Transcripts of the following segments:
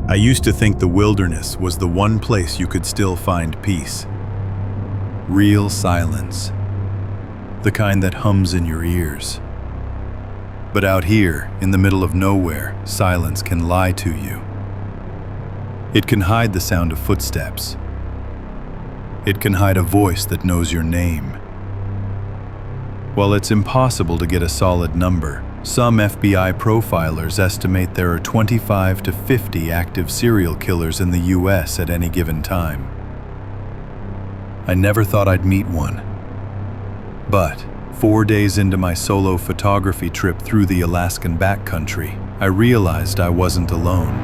I used to think the wilderness was the one place you could still find peace. Real silence. The kind that hums in your ears. But out here, in the middle of nowhere, silence can lie to you. It can hide the sound of footsteps. It can hide a voice that knows your name. While it's impossible to get a solid number, some FBI profilers estimate there are 25 to 50 active serial killers in the US at any given time. I never thought I'd meet one. But 4 days into my solo photography trip through the Alaskan backcountry, I realized I wasn't alone,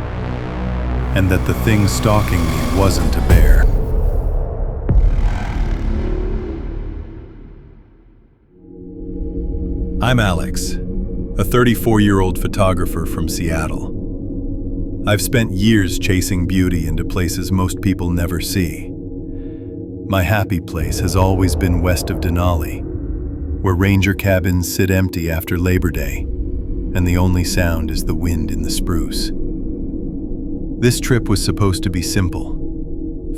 and that the thing stalking me wasn't a bear. I'm Alex, a 34-year-old photographer from Seattle. I've spent years chasing beauty into places most people never see. My happy place has always been west of Denali, where ranger cabins sit empty after Labor Day, and the only sound is the wind in the spruce. This trip was supposed to be simple.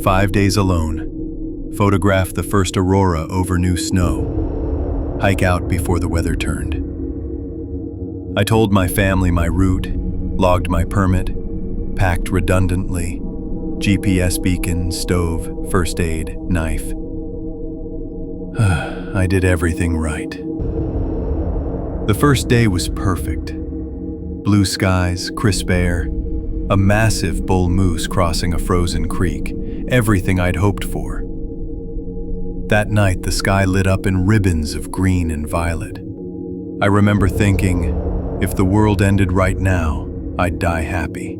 5 days alone, photograph the first aurora over new snow, hike out before the weather turned. I told my family my route, logged my permit, packed redundantly, GPS beacon, stove, first aid, knife. I did everything right. The first day was perfect. Blue skies, crisp air, a massive bull moose crossing a frozen creek, everything I'd hoped for. That night, the sky lit up in ribbons of green and violet. I remember thinking, if the world ended right now, I'd die happy.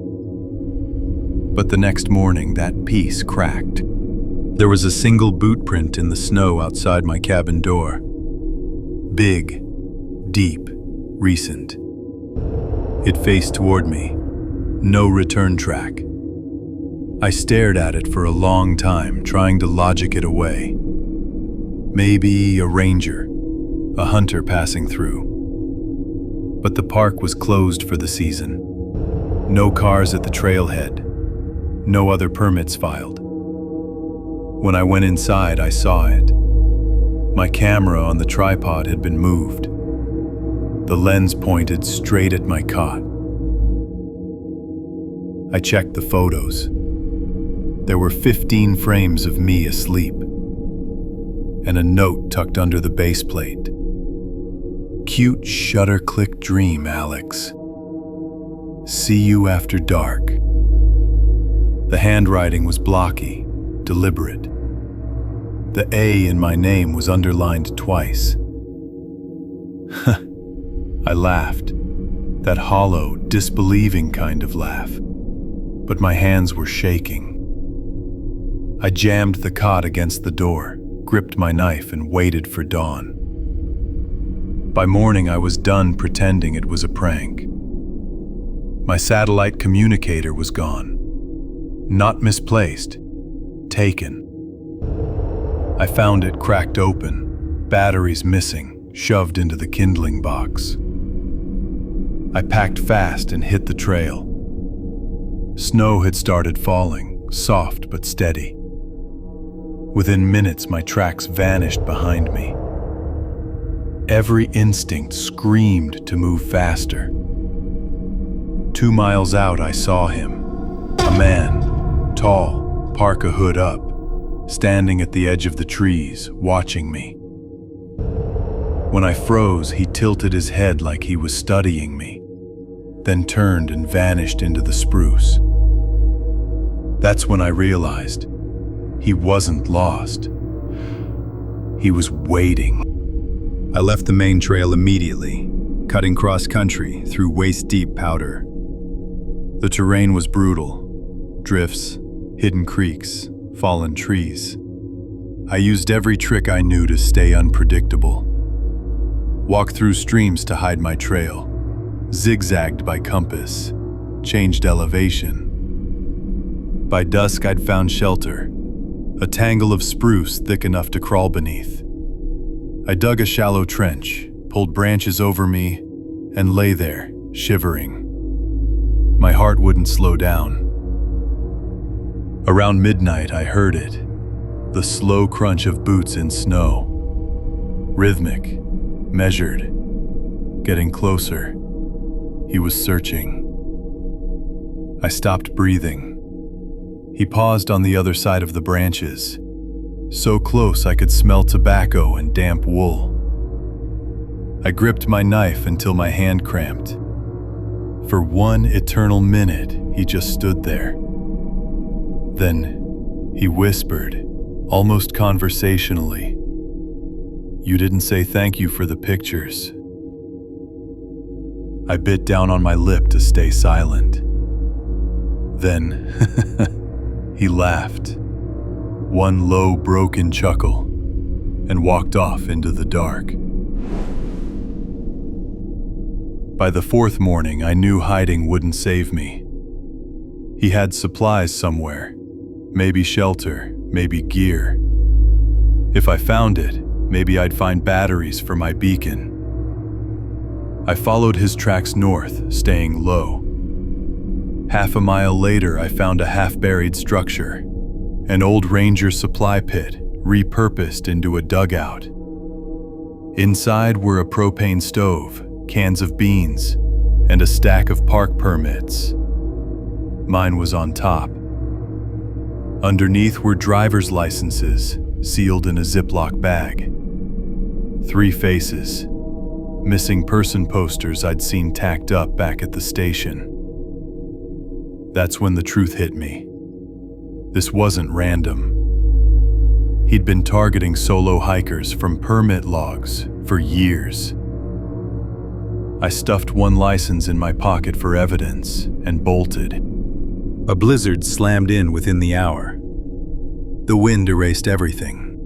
But the next morning, that peace cracked. There was a single boot print in the snow outside my cabin door. Big, deep, recent. It faced toward me. No return track. I stared at it for a long time, trying to logic it away. Maybe a ranger, a hunter passing through. But the park was closed for the season. No cars at the trailhead. No other permits filed. When I went inside, I saw it. My camera on the tripod had been moved. The lens pointed straight at my cot. I checked the photos. There were 15 frames of me asleep, and a note tucked under the base plate. Cute shutter-click dream, Alex. See you after dark. The handwriting was blocky, deliberate. The A in my name was underlined twice. I laughed, that hollow, disbelieving kind of laugh, but my hands were shaking. I jammed the cot against the door, gripped my knife, and waited for dawn. By morning, I was done pretending it was a prank. My satellite communicator was gone. Not misplaced, taken. I found it cracked open, batteries missing, shoved into the kindling box. I packed fast and hit the trail. Snow had started falling, soft but steady. Within minutes, my tracks vanished behind me. Every instinct screamed to move faster. 2 miles out, I saw him. A man, tall, parka hood up, standing at the edge of the trees, watching me. When I froze, he tilted his head like he was studying me, then turned and vanished into the spruce. That's when I realized he wasn't lost. He was waiting. I left the main trail immediately, cutting cross-country through waist-deep powder. The terrain was brutal. Drifts, hidden creeks, fallen trees. I used every trick I knew to stay unpredictable. Walked through streams to hide my trail, zigzagged by compass, changed elevation. By dusk, I'd found shelter, a tangle of spruce thick enough to crawl beneath. I dug a shallow trench, pulled branches over me, and lay there, shivering. My heart wouldn't slow down. Around midnight, I heard it, the slow crunch of boots in snow. Rhythmic, measured, getting closer. He was searching. I stopped breathing. He paused on the other side of the branches, so close I could smell tobacco and damp wool. I gripped my knife until my hand cramped. For one eternal minute, he just stood there. Then he whispered, almost conversationally, "You didn't say thank you for the pictures." I bit down on my lip to stay silent. Then he laughed, one low, broken chuckle, and walked off into the dark. By the fourth morning, I knew hiding wouldn't save me. He had supplies somewhere, maybe shelter, maybe gear. If I found it, maybe I'd find batteries for my beacon. I followed his tracks north, staying low. Half a mile later, I found a half-buried structure, an old ranger supply pit repurposed into a dugout. Inside were a propane stove, cans of beans, and a stack of park permits. Mine was on top. Underneath were driver's licenses, sealed in a Ziploc bag. 3 faces, missing person posters I'd seen tacked up back at the station. That's when the truth hit me. This wasn't random. He'd been targeting solo hikers from permit logs for years. I stuffed one license in my pocket for evidence and bolted. A blizzard slammed in within the hour. The wind erased everything.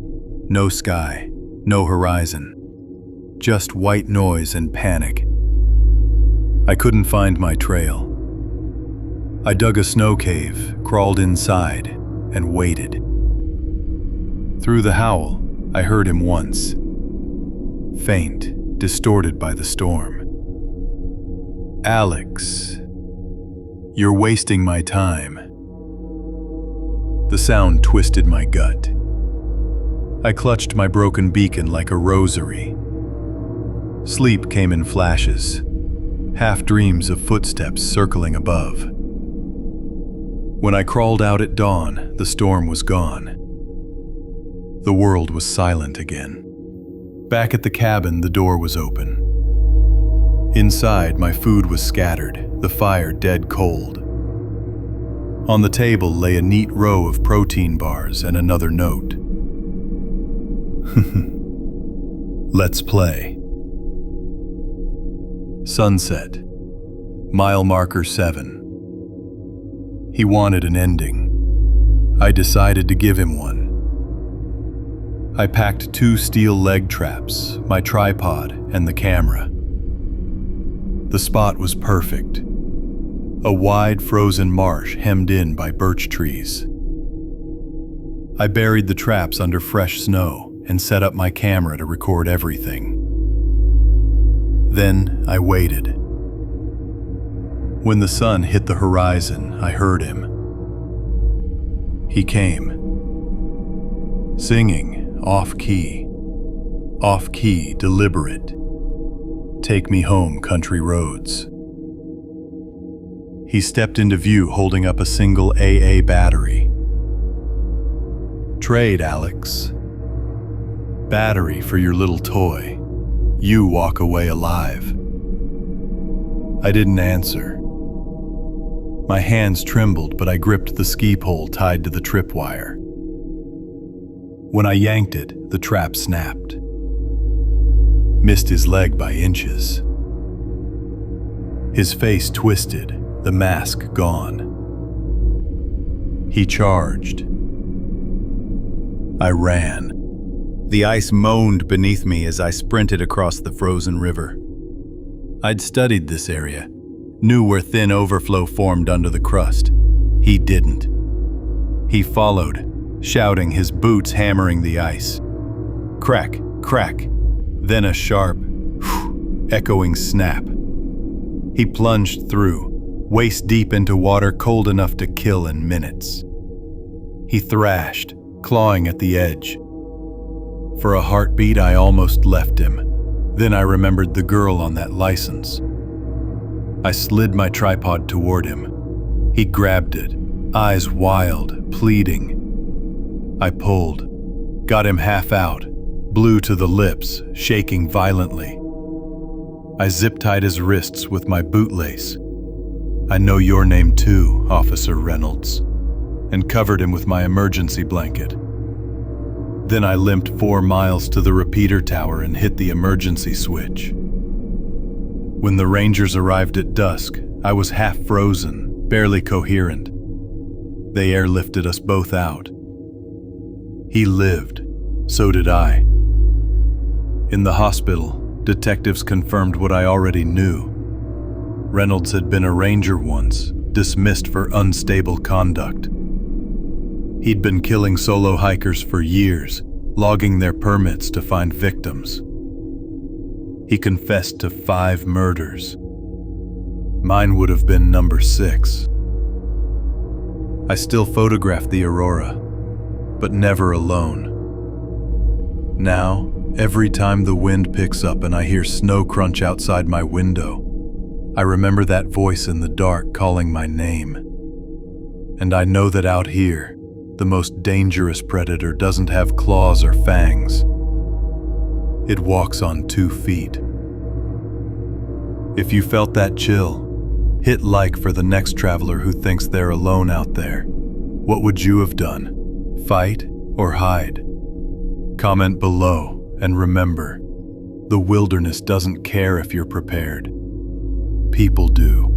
No sky, no horizon. Just white noise and panic. I couldn't find my trail. I dug a snow cave, crawled inside, and waited. Through the howl, I heard him once. Faint, distorted by the storm. "Alex, you're wasting my time." The sound twisted my gut. I clutched my broken beacon like a rosary. Sleep came in flashes, half dreams of footsteps circling above. When I crawled out at dawn, the storm was gone. The world was silent again. Back at the cabin, the door was open. Inside, my food was scattered, the fire dead cold. On the table lay a neat row of protein bars and another note. Let's play. Sunset. Mile marker 7. He wanted an ending. I decided to give him one. I packed 2 steel leg traps, my tripod, and the camera. The spot was perfect. A wide frozen marsh hemmed in by birch trees. I buried the traps under fresh snow and set up my camera to record everything. Then I waited. When the sun hit the horizon, I heard him. He came. Singing, off-key, deliberate. Take me home, country roads. He stepped into view holding up a single AA battery. Trade, Alex. Battery for your little toy. You walk away alive. I didn't answer. My hands trembled, but I gripped the ski pole tied to the tripwire. When I yanked it, the trap snapped. Missed his leg by inches. His face twisted, the mask gone. He charged. I ran. The ice moaned beneath me as I sprinted across the frozen river. I'd studied this area, knew where thin overflow formed under the crust. He didn't. He followed, shouting, his boots hammering the ice. Crack, crack, then a sharp, echoing snap. He plunged through, waist deep into water cold enough to kill in minutes. he thrashed, clawing at the edge. For a heartbeat, I almost left him. Then I remembered the girl on that license. I slid my tripod toward him. He grabbed it, eyes wild, pleading. I pulled, got him half out, blue to the lips, shaking violently. I zip-tied his wrists with my bootlace. "I know your name too, Officer Reynolds," and covered him with my emergency blanket. Then I limped 4 miles to the repeater tower and hit the emergency switch. When the Rangers arrived at dusk, I was half frozen, barely coherent. They airlifted us both out. He lived, so did I. In the hospital, detectives confirmed what I already knew. Reynolds had been a ranger once, dismissed for unstable conduct. He'd been killing solo hikers for years, logging their permits to find victims. He confessed to 5 murders. Mine would have been number 6. I still photographed the aurora, but never alone. Now, every time the wind picks up and I hear snow crunch outside my window, I remember that voice in the dark calling my name. And I know that out here, the most dangerous predator doesn't have claws or fangs. It walks on 2 feet. If you felt that chill, hit like for the next traveler who thinks they're alone out there. What would you have done? Fight or hide? Comment below, and remember, the wilderness doesn't care if you're prepared. People do.